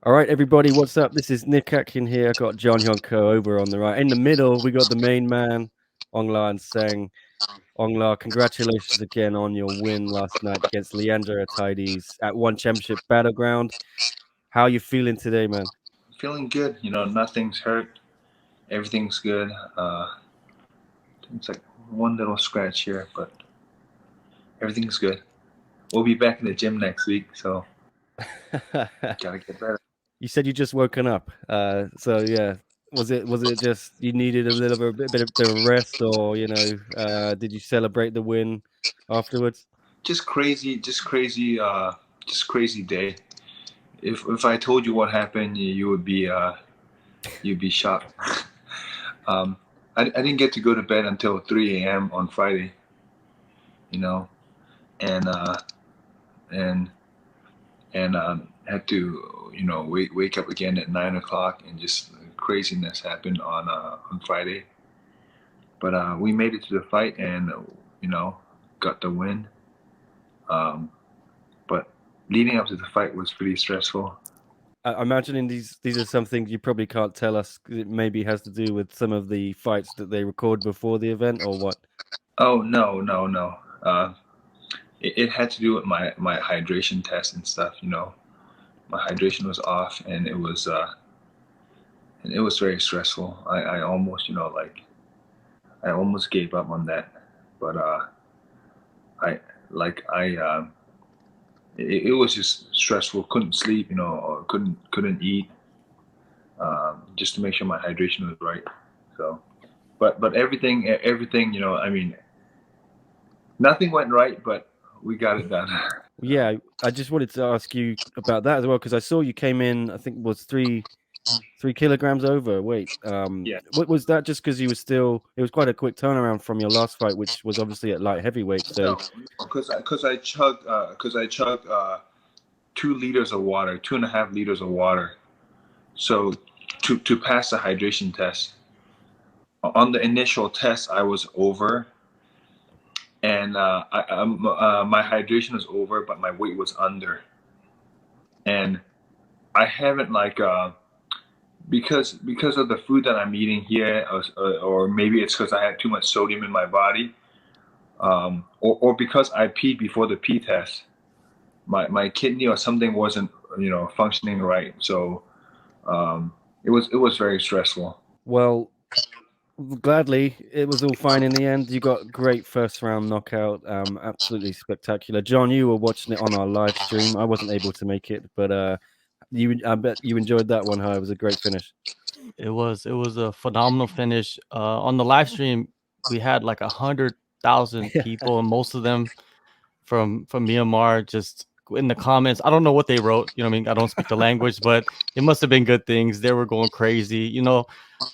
All right, everybody, what's up? This is Nick Atkin here. I got John Hyon over on the right. In the middle, we got the main man, Aung La N Sang. Aung La, congratulations again on your win last night against Leandro Atiades at ONE Championship Battleground. How are you feeling today, man? Feeling good. Nothing's hurt. Everything's good. It's like one little scratch here, but everything's good. We'll be back in the gym next week, so gotta get better. You said you just woken up. So yeah, was it just you needed a little bit of rest, or did you celebrate the win afterwards? Just crazy day. If I told you what happened, you would be you'd be shocked. I didn't get to go to bed until 3 a.m. on Friday. And had to wake up again at 9 o'clock, and just craziness happened on Friday. But we made it to the fight, and got the win. But leading up to the fight was pretty stressful. I'm imagining these are some things you probably can't tell us. It maybe has to do with some of the fights that they record before the event, or what? Oh, no. It had to do with my hydration test and stuff. My hydration was off, and it was very stressful. I almost I almost gave up on that, but it was just stressful. Couldn't sleep, or couldn't eat, just to make sure my hydration was right. So, but everything, I mean, nothing went right, but we got it done. Yeah, I just wanted to ask you about that as well, because I saw you came in, I think it was 3 kilograms overweight. Yeah. What was that? Just because you were still, it was quite a quick turnaround from your last fight, which was obviously at light heavyweight. So because I chugged 2 liters of water, 2.5 liters of water. So to pass the hydration test, on the initial test I was over, and my hydration was over, but my weight was under. And I haven't because of the food that I'm eating here, or maybe it's because I had too much sodium in my body, or because I peed before the pee test. My kidney or something wasn't functioning right, so it was very stressful. well, gladly, it was all fine in the end. You got great first round knockout, absolutely spectacular. John, you were watching it on our live stream. I wasn't able to make it, but I bet you enjoyed that one. How it was a great finish. It was a phenomenal finish. On the live stream, we had like 100,000 people, and most of them from Myanmar, just in the comments. I don't know what they wrote. I mean, I don't speak the language, but it must have been good things. They were going crazy.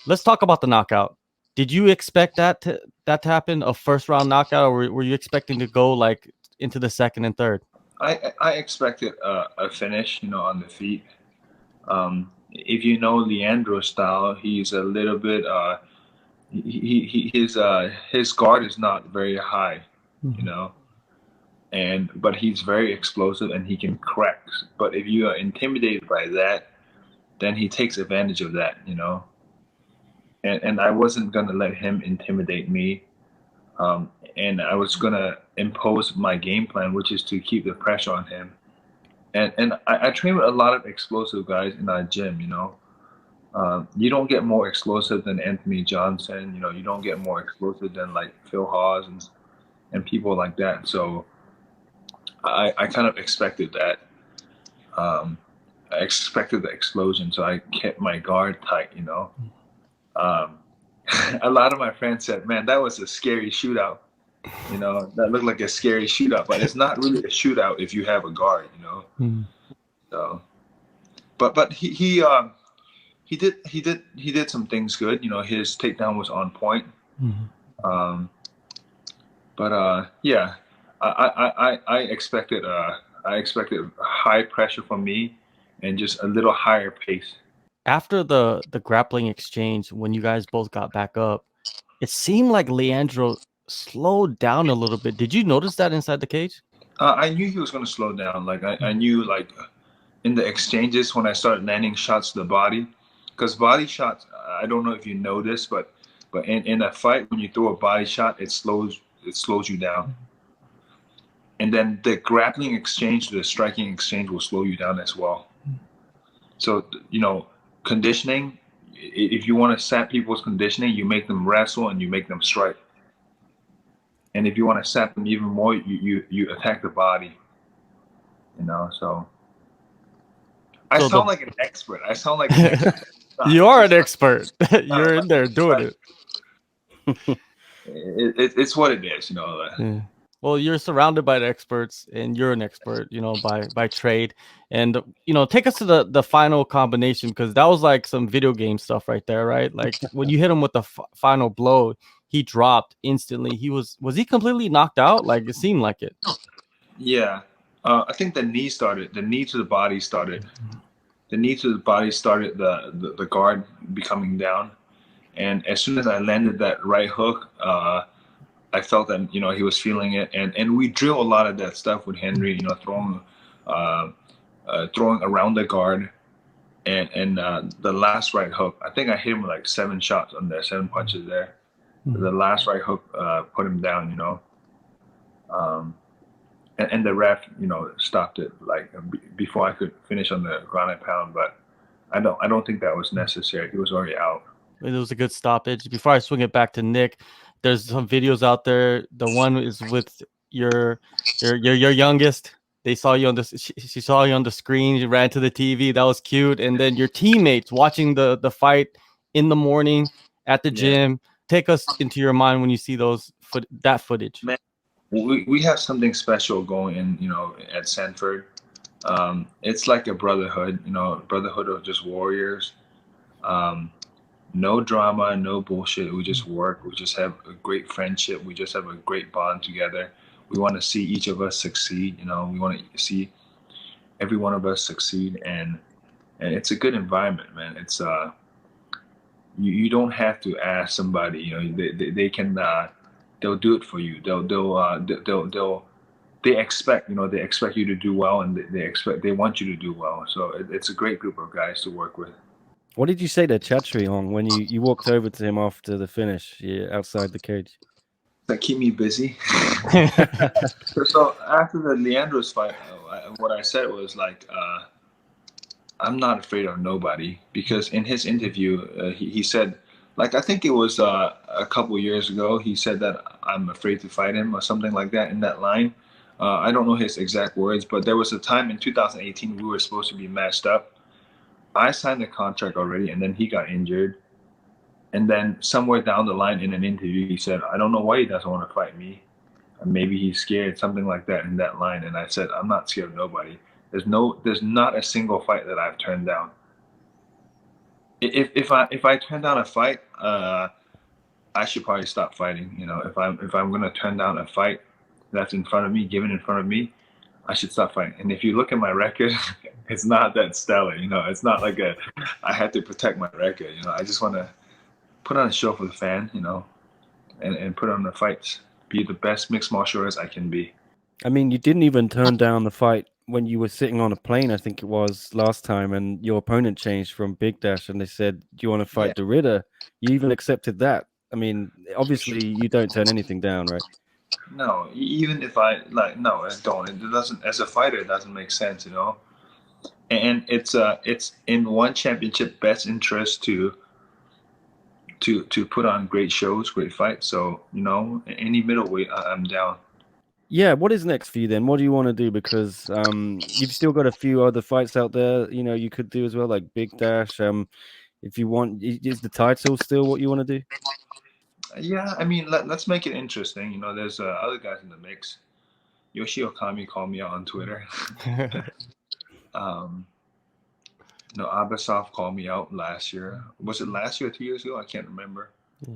Let's talk about the knockout. Did you expect that to happen, a first round knockout, or were you expecting to go like into the second and third? I expected a finish, on the feet. If you know Leandro's style, he's a little bit his guard is not very high, but he's very explosive, and he can crack. But if you are intimidated by that, then he takes advantage of that, and I wasn't gonna let him intimidate me, and I was gonna impose my game plan, which is to keep the pressure on him. And I train with a lot of explosive guys in our gym. You don't get more explosive than Anthony Johnson. You don't get more explosive than like Phil Hawes and people like that. So I kind of expected that. I expected the explosion, so I kept my guard tight. A lot of my friends said, "Man, that was a scary shootout." That looked like a scary shootout, but it's not really a shootout if you have a guard. So, but he did some things good. His takedown was on point. Yeah, I expected high pressure from me, and just a little higher pace. After the grappling exchange, when you guys both got back up, it seemed like Leandro slowed down a little bit. Did you notice that inside the cage? I knew he was going to slow down. I knew in the exchanges when I started landing shots to the body, because body shots, I don't know if you know this, but in a fight, when you throw a body shot, it slows you down. And then the grappling exchange to the striking exchange will slow you down as well. So, you know, conditioning, if you want to sap people's conditioning, you make them wrestle and you make them strike. And if you want to sap them even more, you attack the body. You know, so I So sound like an expert. I sound like an expert. You are an It's expert. You're in there doing it. It's what it is, you know. Yeah. Well, you're surrounded by the experts, and you're an expert, you know, by trade. And you know, take us to the final combination, because that was like some video game stuff right there, right? Like when you hit him with the final blow, he dropped instantly. Was he completely knocked out? Like it seemed like it. Yeah, I think the knee to the body started. The knee to the body started the guard becoming down, and as soon as I landed that right hook, I felt that, you know, he was feeling it, and we drill a lot of that stuff with Henry, you know, throwing around the guard, and the last right hook, I think I hit him with like 7 shots on there, 7 punches there. The last right hook put him down, you know. And the ref, you know, stopped it like before I could finish on the ground and pound, but I don't think that was necessary. He was already out. It was a good stoppage. Before I swing it back to Nick, there's some videos out there. The one is with your youngest. They saw you on the she saw you on the screen. You ran to the TV. That was cute. And then your teammates watching the fight in the morning at the gym. Take us into your mind when you see that footage. Man, we have something special going in, you know, at Sanford. It's like a brotherhood, you know, brotherhood of just warriors. No drama, no bullshit. We just work. We just have a great friendship. We just have a great bond together. We want to see each of us succeed. You know, we want to see every one of us succeed, and it's a good environment, man. It's you don't have to ask somebody. You know, they can they'll do it for you. They expect, you know, they expect you to do well, and they want you to do well. So it's a great group of guys to work with. What did you say to Chatri Hong when you walked over to him after the finish, outside the cage? That keep me busy. So after the Leandro's fight, what I said was like, I'm not afraid of nobody, because in his interview, he said, like, I think it was a couple years ago, he said that I'm afraid to fight him or something like that in that line. I don't know his exact words, but there was a time in 2018 we were supposed to be matched up. I signed the contract already, and then he got injured. And then somewhere down the line in an interview, he said, I don't know why he doesn't want to fight me. Maybe he's scared, something like that in that line. And I said, I'm not scared of nobody. There's not a single fight that I've turned down. If I turn down a fight, I should probably stop fighting. You know, if I'm gonna turn down a fight that's in front of me, given in front of me, I should stop fighting. And if you look at my record, it's not that stellar. You know, it's not like I had to protect my record. You know, I just want to put on a show for the fan, you know, and put on the fights, be the best mixed martial artist I can be. I mean, you didn't even turn down the fight when you were sitting on a plane, I think it was last time, and your opponent changed from Bigdash, and they said, do you want to fight the Ritter? You even accepted that. I mean, obviously you don't turn anything down, right? No, even if I no, I don't. It doesn't. As a fighter, it doesn't make sense, you know. And it's in ONE Championship best interest to put on great shows, great fights. So, you know, any middleweight, I'm down. Yeah, what is next for you then? What do you want to do? Because you've still got a few other fights out there, you know, you could do as well, like Bigdash. If you want, is the title still what you want to do? Yeah, I mean, let's make it interesting. You know, there's other guys in the mix. Okami called me out on Twitter. No, Abasov called me out last year. Was it last year or 2 years ago? I can't remember. Yeah.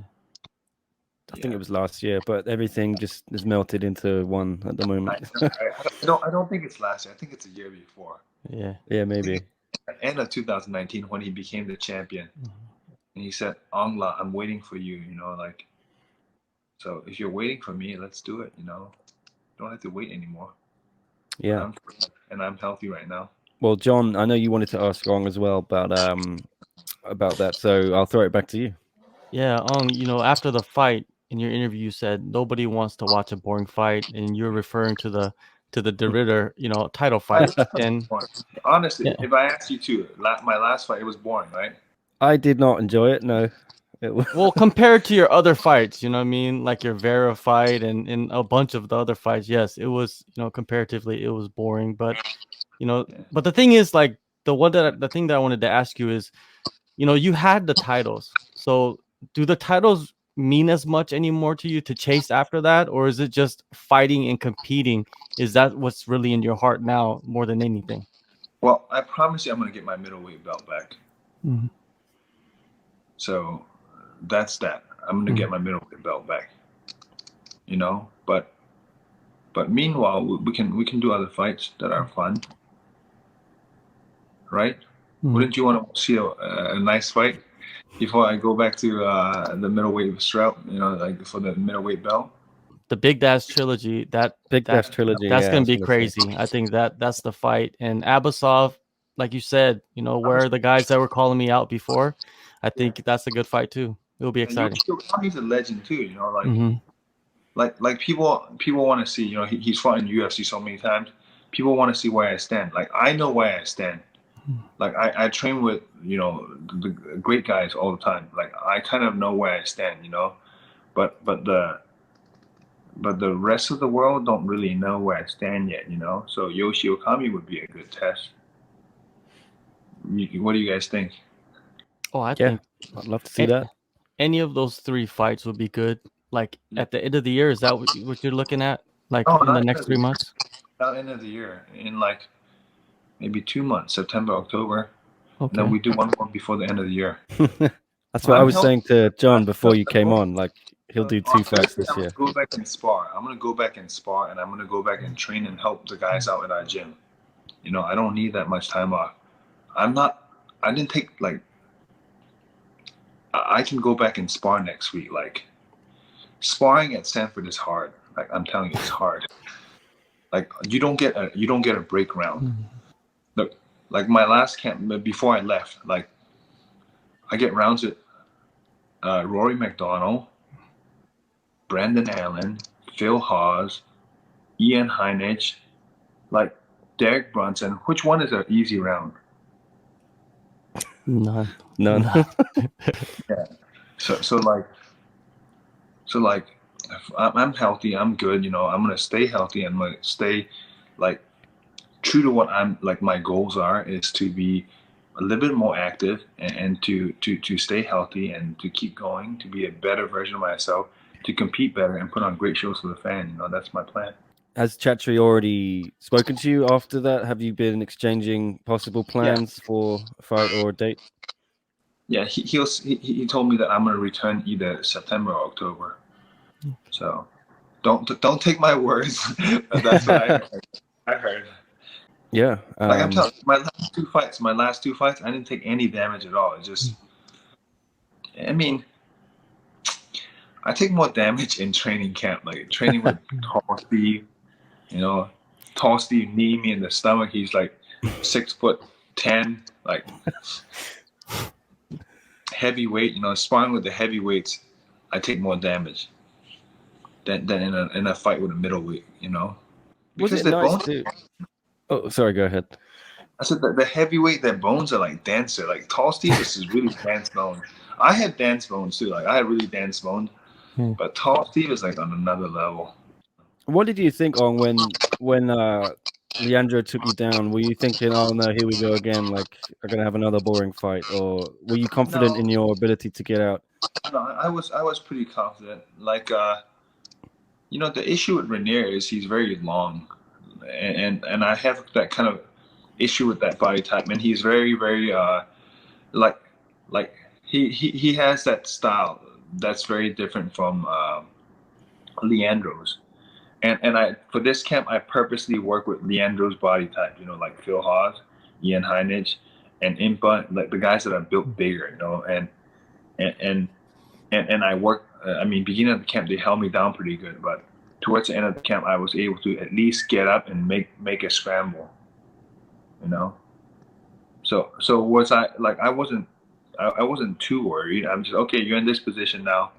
I think it was last year, but everything just is melted into one at the moment. I don't think it's last year. I think it's a year before. Yeah, maybe. At the end of 2019, when he became the champion, and he said, Aung La, I'm waiting for you. You know, like, so if you're waiting for me, let's do it. You know, don't have to wait anymore. Yeah, I'm healthy right now. Well, John, I know you wanted to ask Ong as well about that, so I'll throw it back to you. Yeah, you know, after the fight in your interview, you said nobody wants to watch a boring fight, and you're referring to the Ritter, you know, title fight. And honestly, yeah, if I asked you to, my last fight, it was boring, right? I did not enjoy it. No, it was. well, compared to your other fights, you know what I mean, like your Vera fight and a bunch of the other fights, yes, it was, you know, comparatively it was boring. But you know, Yeah. but the thing is, like the thing that I wanted to ask you is, you know, you had the titles, so do the titles mean as much anymore to you to chase after that, or is it just fighting and competing? Is that what's really in your heart now more than anything? Well, I promise you, I'm gonna get my middleweight belt back. Mhm. So that's that. I'm gonna get my middleweight belt back. You know, but meanwhile, we can do other fights that are fun, right? Wouldn't you want to see a nice fight before I go back to the middleweight strap? You know, like for the middleweight belt. The Bigdash trilogy, Bigdash trilogy. that's Yeah, I gonna was be gonna say. crazy. I think that's the fight. And Abasov, like you said, you know, where are the guys that were calling me out before? I think that's a good fight too. It'll be And exciting. Okami's a legend too. You know, Mhm. like people want to see. You know, he's fought in UFC so many times. People want to see where I stand. Like I know where I stand. Like I train with, you know, the great guys all the time. Like I kind of know where I stand. You know, but the rest of the world don't really know where I stand yet, you know. So Yoshi Okami would be a good test. What do you guys think? Oh, I Yeah, think I'd love to see that. any of those three fights would be good. Like at the end of the year, is that what you're looking at? Like No, in the not end next of the 3 months? not end of the year. In like maybe 2 months, September, October, and then Okay. we do one more before the end of the year. That's what I I'm was saying healthy. to John before you I'm came on. Like he'll do 2 fights Thursday, this I'm gonna year. go back and spar. I'm gonna go back and spar, and I'm gonna go back and train and help the guys out in our gym. You know, I don't need that much time off. I'm not. I didn't take like. I can go back and spar next week. Like sparring at Sanford is hard. Like I'm telling you, it's hard. Like you don't get a break round. Look, like my last camp before I left, like I get rounds with Rory McDonald, Brandon Allen, Phil Hawes, Ian Heinich, like Derek Brunson. Which one is an easy round? None. None. Yeah. So like I'm healthy. I'm good. You know, I'm gonna stay healthy. I'm gonna stay like true to what I'm like. My goals are is to be a little bit more active and to stay healthy and to keep going, to be a better version of myself, to compete better and put on great shows for the fan. You know, that's my plan. Has Chatri already spoken to you after that? Have you been exchanging possible Yeah, plans for a fight or a date? yeah. He told me that I'm gonna return either September or October. So don't take my words. That's what I heard. Yeah. Like I'm telling you, my last two fights, I didn't take any damage at all. It just, I mean, I take more damage in training camp, like training with Tall Steve. You know, Tall Steve knee me in the stomach. He's like 6'10", like heavyweight. You know, sparring with the heavyweights, I take more damage than in a fight with a middleweight. You know, Was because it their nice bones. to? Oh, sorry. Go ahead. I said that the heavyweight, their bones are like denser. Like Tall Steve is really dense bone. I had dense bones too. Like I had really dense bones. But Tall Steve is like on another level. What did you think on when Leandro took you down? Were you thinking, "Oh no, here we go again. Like I'm gonna have another boring fight," or were you confident No, in your ability to get out? no, I was pretty confident. Like you know, the issue with Rainier is he's very long, and I have that kind of issue with that body type. And he's very like like he has that style that's very different from Leandro's. And I for this camp I purposely work with Leandro's body type, you know, like Phil Hawes, Ian Heinich, and Impa, like the guys that are built bigger, you know, and and and I work. I mean, beginning of the camp they held me down pretty good, but towards the end of the camp I was able to at least get up and make a scramble, you know. So was I like I wasn't too worried. I'm just okay. You're in this position now.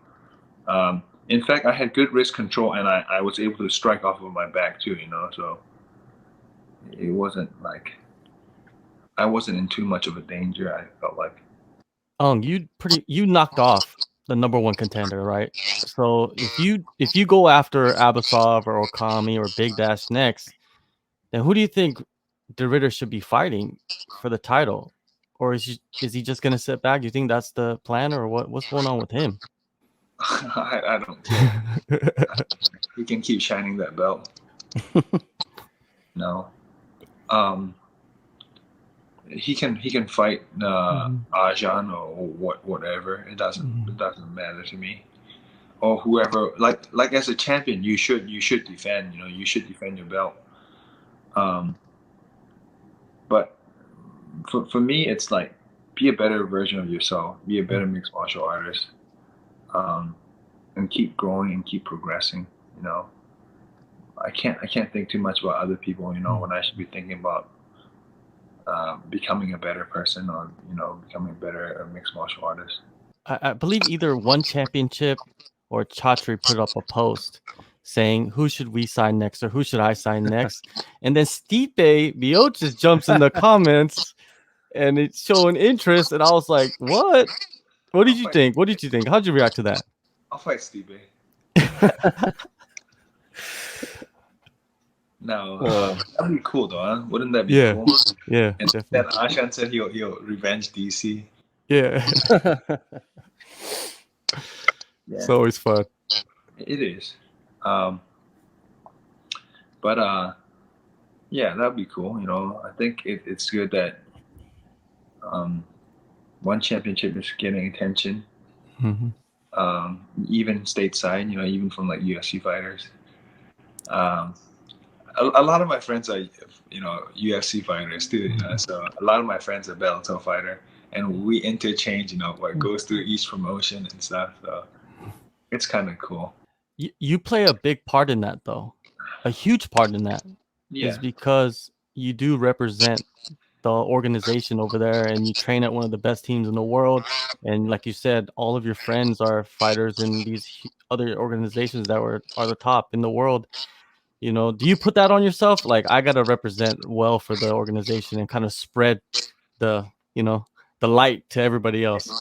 In fact, I had good wrist control, and I was able to strike off of my back too. You know, so it wasn't like I wasn't in too much of a danger. I felt like. You knocked off the #1 contender, right? So if you go after Abasov or Okami or Bigdash next, then who do you think the Ritter should be fighting for the title? Or is he just gonna sit back? Do you think that's the plan, or what's going on with him? I don't care. He can keep shining that belt. No. He can fight Ajan or whatever. It doesn't matter to me. Or whoever, like as a champion, you should defend. You know, you should defend your belt. But for me, it's like be a better version of yourself. Be a better mixed martial artist. And keep growing and keep progressing. You know, I can't think too much about other people. You know, when I should be thinking about becoming a better person, or becoming a better mixed martial artist. I believe either ONE Championship or Chatri put up a post saying who should we sign next or who should I sign next, and then Stipe Miocic jumps in the comments and it's showing interest, and I was like, what? What did you think? What did you think? How'd you react to that? I'll fight Stipe. No, that'd be cool though, huh? Wouldn't that be cool? Yeah. And then Ashan said he'll revenge DC. Yeah. It's always fun. It is. But yeah, that'd be cool. You know, I think it's good that ONE Championship is getting attention. Even stateside, you know, even from like UFC fighters. A lot of my friends are, you know, UFC fighters too. You know? So a lot of my friends are Bellator fighter, and we interchange, you know, what goes through each promotion and stuff. So it's kind of cool. You play a big part in that, though. A huge part in that is because you do represent the organization over there, and you train at one of the best teams in the world. And like you said, all of your friends are fighters in these other organizations that are the top in the world. You know, do you put that on yourself? Like, I got to represent well for the organization and kind of spread the, you know, the light to everybody else.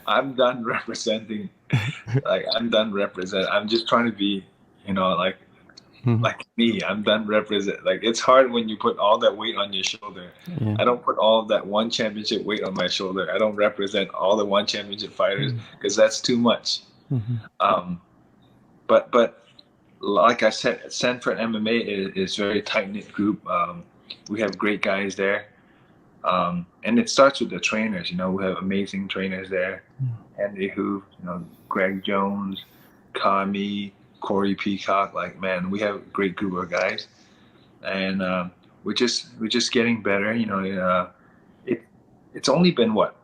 I'm done representing. I'm just trying to be, you know, like me. I'm done represent. Like, it's hard when you put all that weight on your shoulder. I don't put all of that ONE Championship weight on my shoulder. I don't represent all the ONE Championship fighters because that's too much. But like I said, Sanford MMA is a very tight-knit group. We have great guys there. And it starts with the trainers. You know, we have amazing trainers there. Andy Hoof, you know, Greg Jones, Kami, Corey Peacock. Like, man, we have a great group of guys. And we're just getting better. You know, it's only been, what,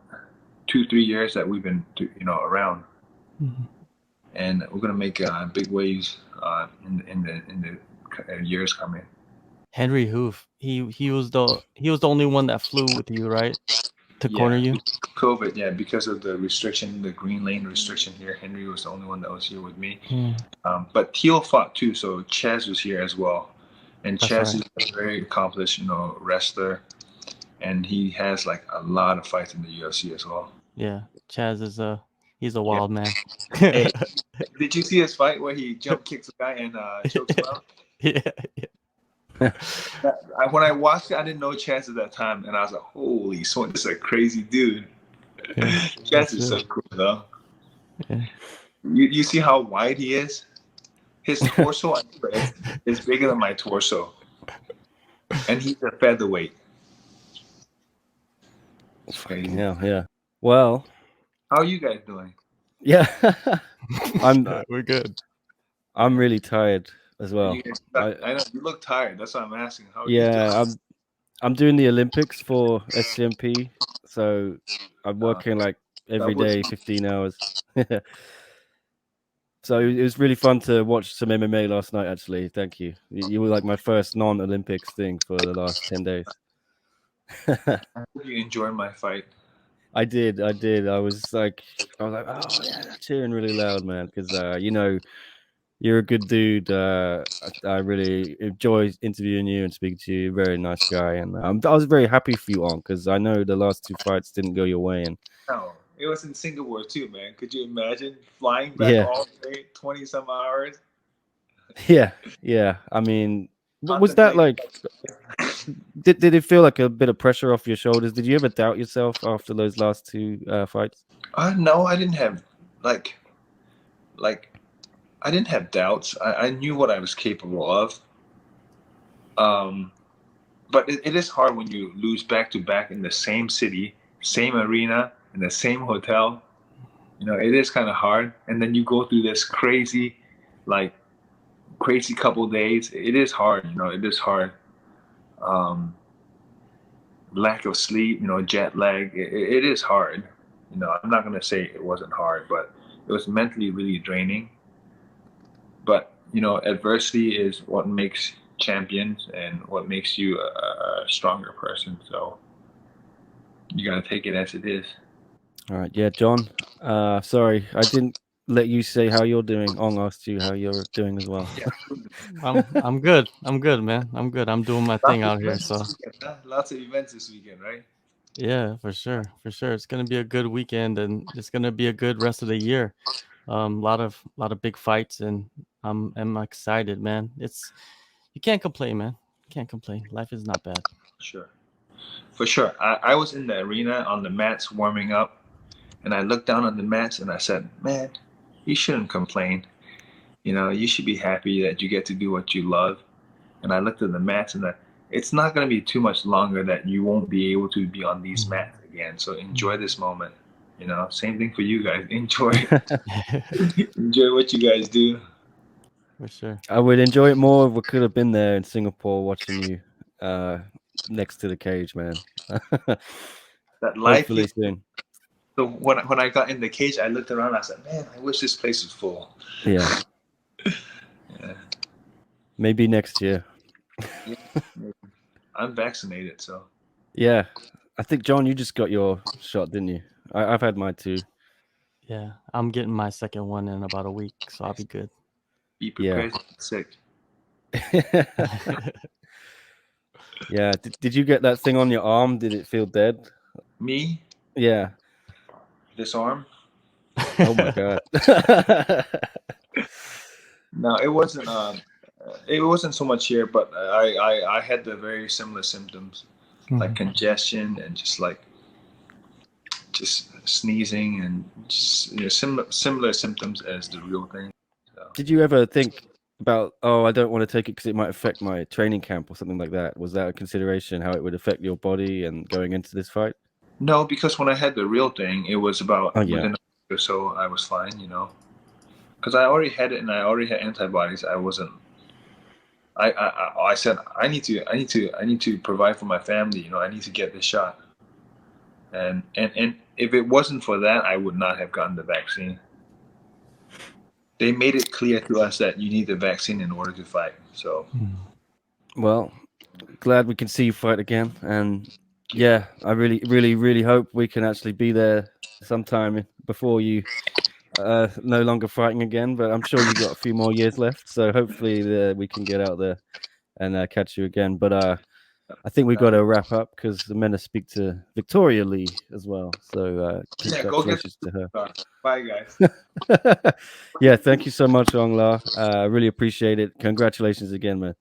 2-3 years that we've been, you know, around. And we're going to make big waves in the years coming. Henry Hoof, he was the only one that flew with you, right? To corner you? COVID, because of the restriction, the green lane restriction here. Henry was the only one that was here with me. But Teal fought too, so Chaz was here as well. And Chaz is a very accomplished, you know, wrestler. And he has like a lot of fights in the UFC as well. Yeah, Chaz is he's a wild man. Hey, did you see his fight where he jump kicks a guy and chokes him out? When I watched it, I didn't know Chaz at that time, and I was like, "Holy smokes, this is a crazy dude." Chaz is so cool, though. You see how wide he is? His torso is bigger than my torso, and he's a featherweight. It's crazy. Yeah. Well, how are you guys doing? Yeah, we're good. I'm really tired as well. I know you look tired. That's why I'm asking. How are you doing? I'm doing the Olympics for SCMP, so I'm working like every day, 15 hours. So it was really fun to watch some MMA last night. Actually, thank you. You were like my first non-Olympics thing for the last 10 days. I hope you enjoyed my fight. I did. I was like, oh yeah, cheering really loud, man, because you know, you're a good dude. I really enjoy interviewing you and speaking to you. Very nice guy, and I was very happy for you on, because I know the last 2 fights didn't go your way, and No, it was in Singapore too, man. Could you imagine flying back yeah, all day, 20 some hours? yeah. I mean, was that like? Did it feel like a bit of pressure off your shoulders? Did you ever doubt yourself after those last 2 fights? No, I didn't have like I didn't have doubts. I knew what I was capable of. But it is hard when you lose back to back in the same city, same arena, in the same hotel. You know, it is kind of hard. And then you go through this crazy couple days. It is hard. You know, it is hard. Lack of sleep, you know, jet lag. It is hard. You know, I'm not going to say it wasn't hard, but it was mentally really draining. But, you know, adversity is what makes champions and what makes you a stronger person. So you got to take it as it is. All right. Yeah, John. Sorry, I didn't let you say how you're doing. Ong asked you how you're doing as well. I'm good. I'm good, man. I'm good. I'm doing my thing out here. So Lots of events this weekend, right? yeah, for sure. For sure. It's gonna be a good weekend, and it's gonna be a good rest of the year. Lot of big fights, and I'm excited, man. You can't complain, man. You can't complain. Life is not bad. Sure. For sure. I was in the arena on the mats warming up, and I looked down on the mats and I said, man, you shouldn't complain. You know, you should be happy that you get to do what you love. And I looked at the mats, and it's not going to be too much longer that you won't be able to be on these mats again. So enjoy this moment. You know, same thing for you guys. Enjoy what you guys do. For sure. I would enjoy it more if we could have been there in Singapore watching you next to the cage, man. That life. Hopefully soon. So when I got in the cage, I looked around. I said, man, I wish this place was full. Yeah. Yeah. Maybe next year. Yeah, maybe. I'm vaccinated, so. Yeah. I think, John, you just got your shot, didn't you? I've had mine too. Yeah, I'm getting my second one in about a week, so I'll be good. Be prepared to get sick. Yeah. Did you get that thing on your arm? Did it feel dead? Me? Yeah. This arm? Oh my god. No, it wasn't. It wasn't so much here, but I had the very similar symptoms, like congestion and just sneezing and just, you know, similar symptoms as the real thing. So. Did you ever think about, oh, I don't want to take it because it might affect my training camp or something like that? Was that a consideration, how it would affect your body and going into this fight? No, because when I had the real thing, it was about Oh, yeah. within a week or so I was fine, you know. Because I already had it and I already had antibodies. I wasn't. I said I need to provide for my family. You know, I need to get this shot. And if it wasn't for that, I would not have gotten the vaccine. They made it clear to us that you need the vaccine in order to fight. So. Well, glad we can see you fight again, and yeah, I really hope we can actually be there sometime before you no longer fighting again. But I'm sure you've got a few more years left, so hopefully we can get out there and catch you again. But I think we got to wrap up because the men to speak to Victoria Lee as well. So congratulations to her. Bye, guys. Yeah, thank you so much, Aung La. I really appreciate it. Congratulations again, man.